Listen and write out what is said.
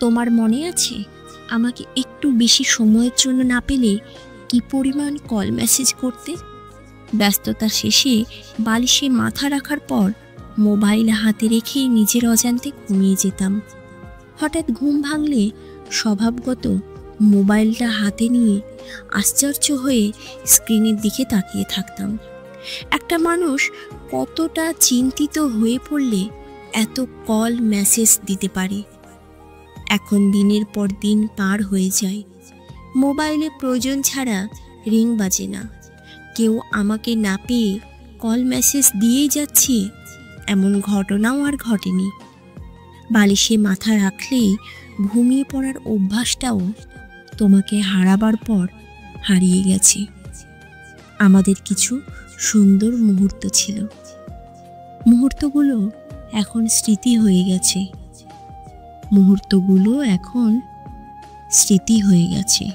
তোমার মনে আছে আমাকে একটু বেশি সময়ের জন্য না পেলে কি পরিমাণ কল মেসেজ করতে? ব্যস্ততা শেষে বালিশে মাথা রাখার পর মোবাইল হাতে রেখে নিজের অজান্তে ঘুমিয়ে যেতাম। হঠাৎ ঘুম ভাঙলে স্বভাবগত মোবাইলটা হাতে নিয়ে আশ্চর্য হয়ে স্ক্রিনের দিকে তাকিয়ে থাকতাম। একটা মানুষ কতটা চিন্তিত হয়ে পড়লে এত কল মেসেজ দিতে পারে। এখন দিনের পর দিন পার হয়ে যায়, মোবাইলে প্রয়োজন ছাড়া রিং বাজে না। কেউ আমাকে না পেয়ে কল মেসেজ দিয়েই যাচ্ছে, এমন ঘটনাও আর ঘটেনি। বালিশে মাথা রাখলেই ঘুমিয়ে পড়ার অভ্যাসটাও তোমাকে হারাবার পর হারিয়ে গেছে। আমাদের কিছু সুন্দর মুহূর্ত ছিল, মুহূর্তগুলো এখন স্মৃতি হয়ে গেছে।